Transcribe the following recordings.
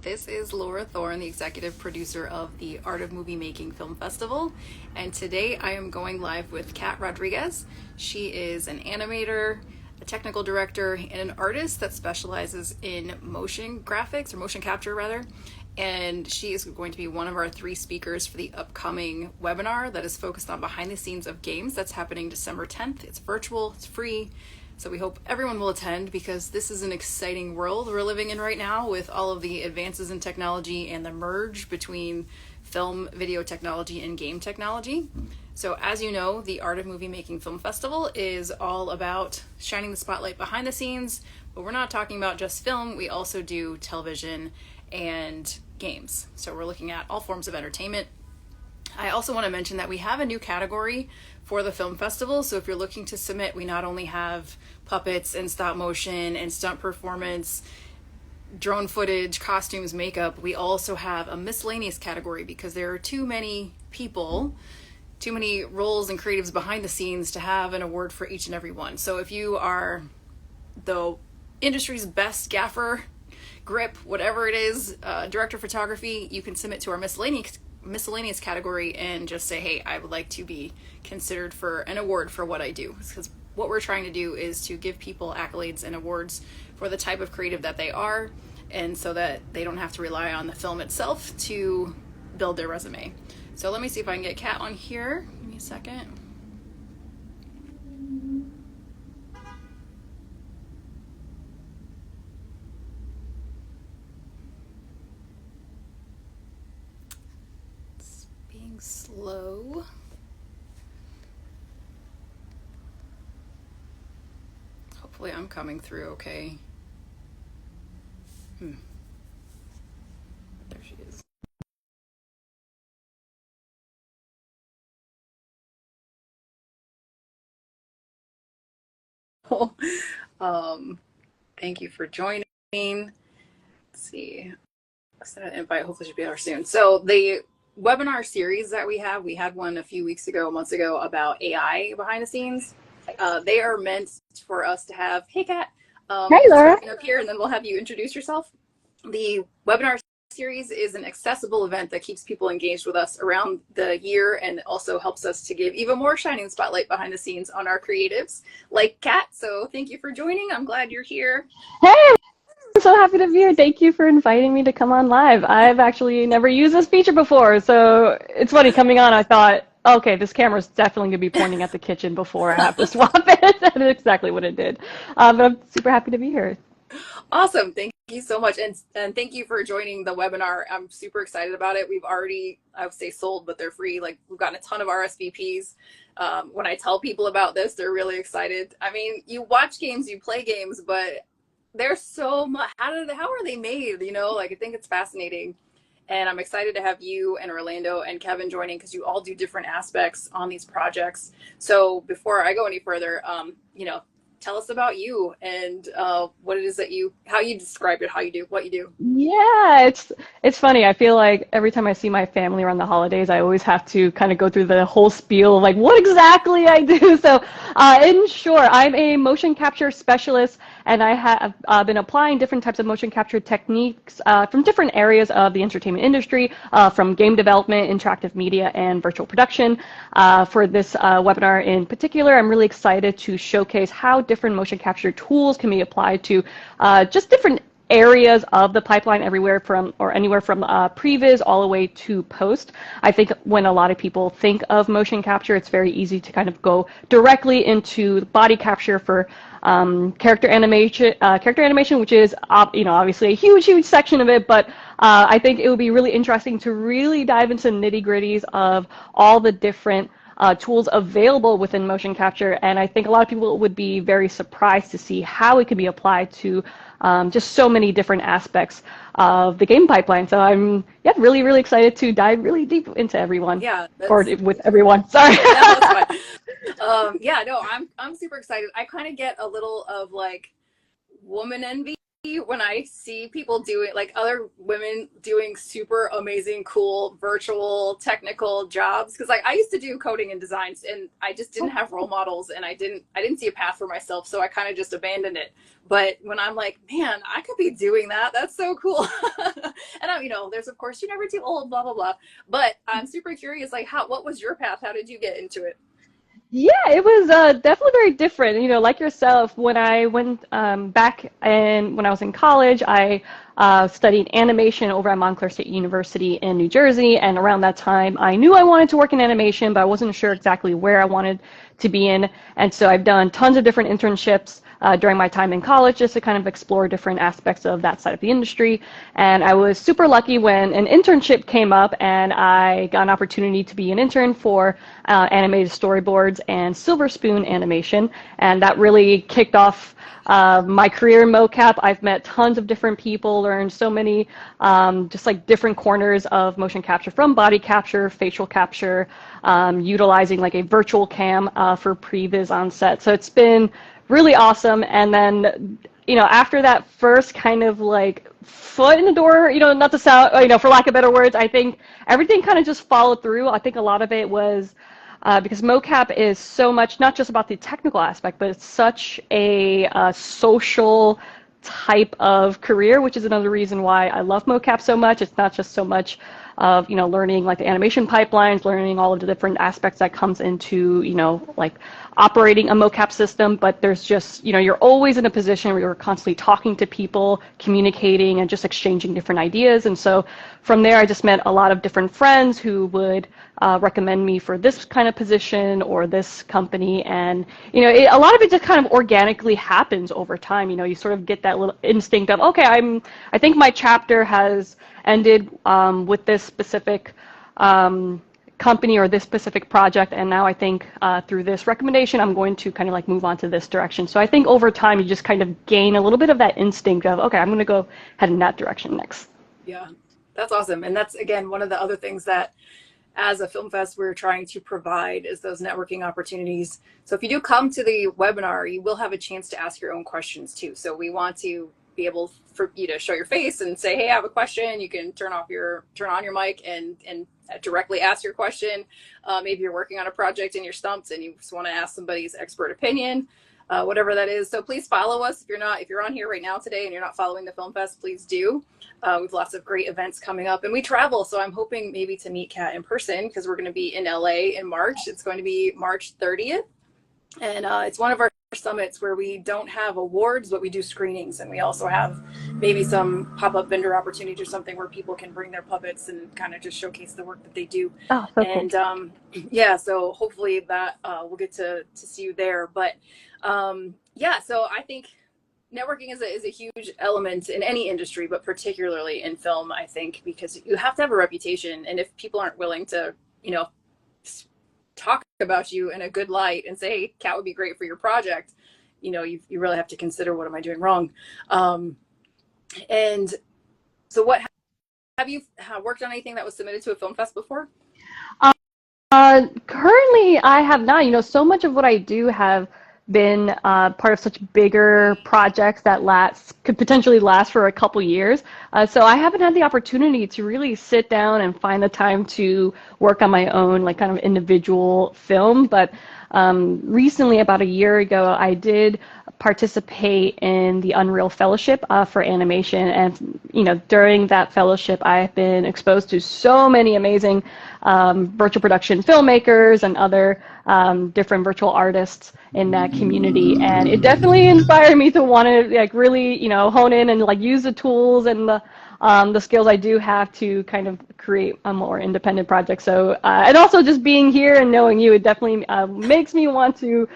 This is Laura Thorne, the executive producer of the Art of Movie Making Film Festival, and today I am going live with Cat Rodrigues. She is an animator, a technical director, and an artist that specializes in motion graphics, or motion capture rather, and she is going to be one of our 3 speakers for the upcoming webinar that is focused on behind the scenes of games that's happening December 10th. It's virtual, it's free. So we hope everyone will attend because this is an exciting world we're living in right now with all of the advances in technology and the merge between film, video technology, and game technology. So as you know, the Art of Movie Making Film Festival is all about shining the spotlight behind the scenes, but we're not talking about just film. We also do television and games. So we're looking at all forms of entertainment. I also want to mention that we have a new category for the film festival. So if you're looking to submit, we not only have puppets and stop motion and stunt performance, drone footage, costumes, makeup, we also have a miscellaneous category because there are too many people, too many roles and creatives behind the scenes to have an award for each and every one. So if you are the industry's best gaffer, grip, whatever it is, director of photography, you can submit to our miscellaneous category and just say, hey, I would like to be considered for an award for what I do. Because what we're trying to do is to give people accolades and awards for the type of creative that they are, and so that they don't have to rely on the film itself to build their resume. So let me see if I can get Kat on here. Give me a second. Slow. Hopefully I'm coming through okay. There she is. Thank you for joining. Let's see. I'll send an invite. Hopefully she'll be here soon. So the webinar series that we had one a few months ago about AI behind the scenes. They are meant for us to have, hey Kat, hey Laura, up here, and then we'll have you introduce yourself. The webinar series is an accessible event that keeps people engaged with us around the year and also helps us to give even more shining spotlight behind the scenes on our creatives like Kat. So thank you for joining. I'm glad you're here. Hey, I'm so happy to be here. Thank you for inviting me to come on live. I've actually never used this feature before, so it's funny coming on. I thought, okay, this camera's definitely gonna be pointing at the kitchen before I have to swap it. That's exactly what it did. But I'm super happy to be here. Awesome. Thank you so much. And thank you for joining the webinar. I'm super excited about it. We've already, I would say sold, but they're free. Like we've gotten a ton of RSVPs. When I tell people about this, they're really excited. I mean, you watch games, you play games, but there's so much, how are they made? You know, like I think it's fascinating. And I'm excited to have you and Orlando and Kevin joining because you all do different aspects on these projects. So before I go any further, tell us about you and what it is that how you describe it, how you do, what you do. Yeah, it's funny. I feel like every time I see my family around the holidays, I always have to kind of go through the whole spiel of like what exactly I do. So in short, I'm a motion capture specialist, and I have been applying different types of motion capture techniques from different areas of the entertainment industry, from game development, interactive media, and virtual production. For this webinar in particular, I'm really excited to showcase how different motion capture tools can be applied to just different areas of the pipeline, anywhere from previs all the way to post. I think when a lot of people think of motion capture, it's very easy to kind of go directly into body capture for character animation, which is obviously a huge section of it, but I think it would be really interesting to really dive into nitty-gritties of all the different tools available within motion capture, and I think a lot of people would be very surprised to see how it can be applied to just so many different aspects of the game pipeline. So I'm really excited to dive really deep into everyone. Yeah, with everyone. Sorry. That's fine. I'm super excited. I kind of get a little of like woman envy when I see people doing, like other women doing super amazing, cool, virtual, technical jobs. Because like I used to do coding and designs, and I just didn't have role models, and I didn't see a path for myself, so I kind of just abandoned it. But when I'm like, man, I could be doing that. That's so cool. And there's of course you're never too old, blah blah blah. But I'm super curious, like, what was your path? How did you get into it? Yeah, it was definitely very different. Like yourself, when I went back and when I was in college, I studied animation over at Montclair State University in New Jersey. And around that time, I knew I wanted to work in animation, but I wasn't sure exactly where I wanted to be in. And so I've done tons of different internships during my time in college just to kind of explore different aspects of that side of the industry. And I was super lucky when an internship came up and I got an opportunity to be an intern for animated storyboards and Silver Spoon animation. And that really kicked off my career in mocap. I've met tons of different people, learned so many just like different corners of motion capture, from body capture, facial capture, utilizing like a virtual cam for previs on set. So it's been really awesome. And then, after that first kind of like foot in the door, not to sound, for lack of better words, I think everything kind of just followed through. I think a lot of it was because mocap is so much, not just about the technical aspect, but it's such a social type of career, which is another reason why I love mocap so much. It's not just so much of, learning like the animation pipelines, learning all of the different aspects that comes into, like operating a mocap system, but there's just, you're always in a position where you're constantly talking to people, communicating, and just exchanging different ideas. And so from there, I just met a lot of different friends who would recommend me for this kind of position or this company. And, a lot of it just kind of organically happens over time. You sort of get that little instinct of, okay, I think my chapter has ended with this specific company or this specific project, and now I think through this recommendation I'm going to kind of like move on to this direction. So I think over time you just kind of gain a little bit of that instinct of, okay, I'm going to go head in that direction next. Yeah, that's awesome. And that's, again, one of the other things that as a film fest we're trying to provide is those networking opportunities. So if you do come to the webinar, you will have a chance to ask your own questions too. So we want to be able for you to show your face and say, hey, I have a question. You can turn on your mic and directly ask your question. Maybe you're working on a project and you're stumped and you just want to ask somebody's expert opinion, whatever that is. So please follow us. If you're on here right now today and you're not following the Film Fest, please do. We have lots of great events coming up, and we travel. So I'm hoping maybe to meet Kat in person, because we're going to be in LA in March. It's going to be March 30th. And it's one of our summits where we don't have awards, but we do screenings. And we also have maybe some pop-up vendor opportunities or something where people can bring their puppets and kind of just showcase the work that they do. Oh, so and cool. Yeah, so hopefully that we'll get to see you there. But yeah, so I think networking is a huge element in any industry, but particularly in film, I think, because you have to have a reputation. And if people aren't willing to, talk about you in a good light and say, hey, Cat would be great for your project, you really have to consider, what am I doing wrong? And so what have you worked on anything that was submitted to a film fest before? Currently, I have not. So much of what I do have been part of such bigger projects that could potentially last for a couple years. So I haven't had the opportunity to really sit down and find the time to work on my own, like kind of individual film. But recently, about a year ago, I did participate in the Unreal Fellowship for animation. And, during that fellowship, I've been exposed to so many amazing virtual production filmmakers and other different virtual artists in that community. And it definitely inspired me to want to like really, hone in and like use the tools and the skills I do have to kind of create a more independent project. So, and also just being here and knowing you, it definitely makes me want to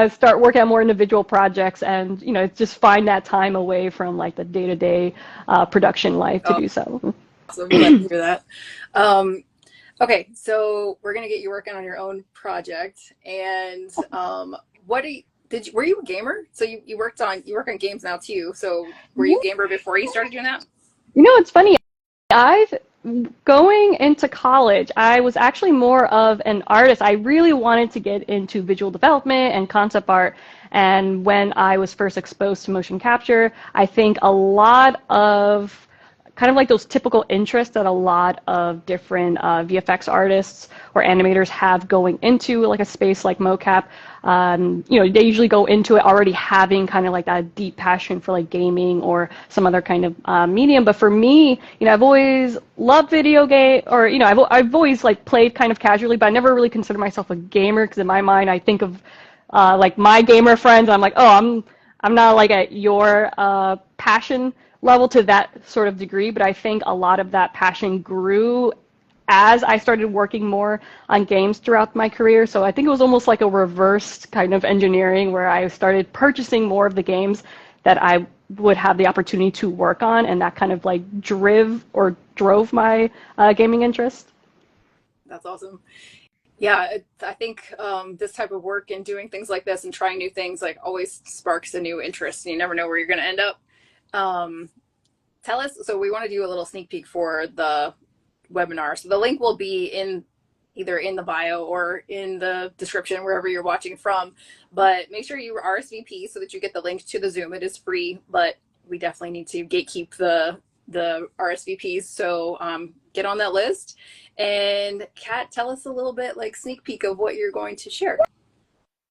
start working on more individual projects and, just find that time away from like the day-to-day production life to do so. Awesome. Glad to hear that. Okay, so we're gonna get you working on your own project. And were you a gamer? So you work on games now too. So were you a gamer before you started doing that? It's funny. Going into college, I was actually more of an artist. I really wanted to get into visual development and concept art. And when I was first exposed to motion capture, I think a lot of kind of like those typical interests that a lot of different VFX artists or animators have going into like a space like mocap. They usually go into it already having kind of like that deep passion for like gaming or some other kind of medium. But for me, I've always loved video game, or I've always like played kind of casually, but I never really considered myself a gamer because in my mind I think of like my gamer friends. And I'm like, oh, I'm not like at your passion level to that sort of degree, but I think a lot of that passion grew as I started working more on games throughout my career. So I think it was almost like a reversed kind of engineering where I started purchasing more of the games that I would have the opportunity to work on, and that kind of like drove my gaming interest. That's awesome. Yeah, I think this type of work and doing things like this and trying new things like always sparks a new interest. And you never know where you're going to end up. Um, Tell us. So we want to do a little sneak peek for the webinar. So the link will be in either in the bio or in the description wherever you're watching from. But make sure you RSVP so that you get the link to the Zoom. It is free, but we definitely need to gatekeep the RSVPs. So get on that list. And Kat, tell us a little bit like sneak peek of what you're going to share.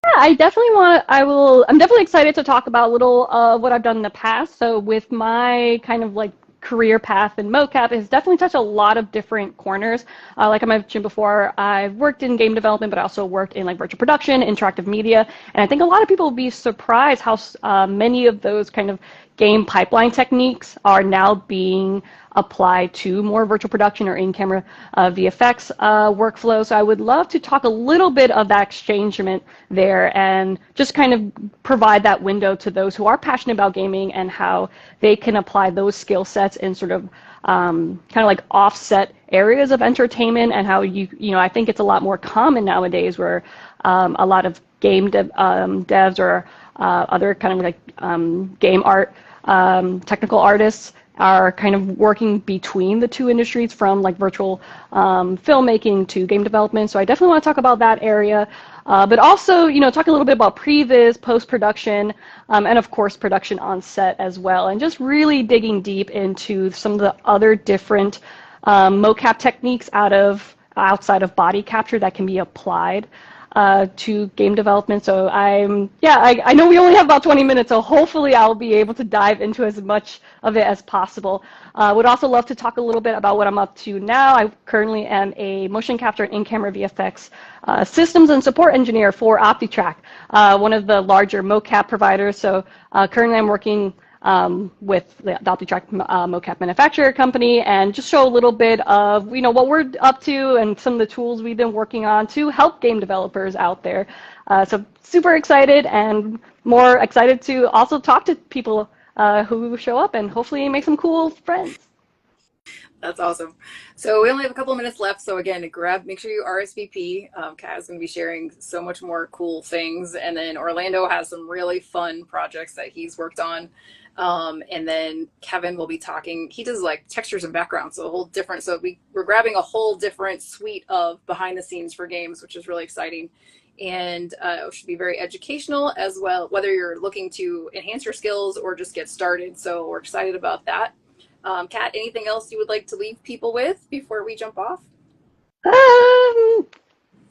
Yeah, I'm definitely excited to talk about a little of what I've done in the past. So with my kind of like career path in mocap, it's definitely touched a lot of different corners. Like I mentioned before, I've worked in game development, but I also worked in like virtual production, interactive media. And I think a lot of people will be surprised how many of those kind of game pipeline techniques are now being applied to more virtual production or in-camera VFX workflow. So I would love to talk a little bit of that exchangement there and just kind of provide that window to those who are passionate about gaming and how they can apply those skill sets in sort of kind of like offset areas of entertainment, and how I think it's a lot more common nowadays where a lot of devs or other kind of like game art technical artists are kind of working between the two industries, from like virtual filmmaking to game development. So I definitely want to talk about that area, but also, talk a little bit about previs, post-production, and of course production on set as well, and just really digging deep into some of the other different mocap techniques outside of body capture that can be applied to game development. So I know we only have about 20 minutes, so hopefully I'll be able to dive into as much of it as possible. Would also love to talk a little bit about what I'm up to now. I currently am a motion capture and in-camera VFX systems and support engineer for OptiTrack, one of the larger mocap providers. So currently I'm working with the OptiTrack mocap manufacturer company, and just show a little bit of what we're up to and some of the tools we've been working on to help game developers out there. So super excited, and more excited to also talk to people who show up and hopefully make some cool friends. That's awesome. So we only have a couple of minutes left. So again, make sure you RSVP. Kat is going to be sharing so much more cool things. And then Orlando has some really fun projects that he's worked on. And then Kevin will be talking. He does like textures and backgrounds, so a whole different. So we're grabbing a whole different suite of behind the scenes for games, which is really exciting. And it should be very educational as well, whether you're looking to enhance your skills or just get started. So we're excited about that. Kat, anything else you would like to leave people with before we jump off?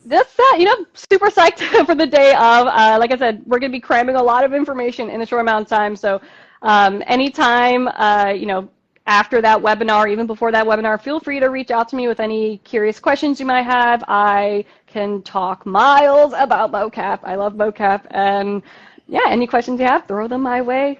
That's that, super psyched for the day of. Like I said, we're going to be cramming a lot of information in a short amount of time. So anytime, after that webinar, even before that webinar, feel free to reach out to me with any curious questions you might have. I can talk miles about mocap. I love mocap. And yeah, any questions you have, throw them my way.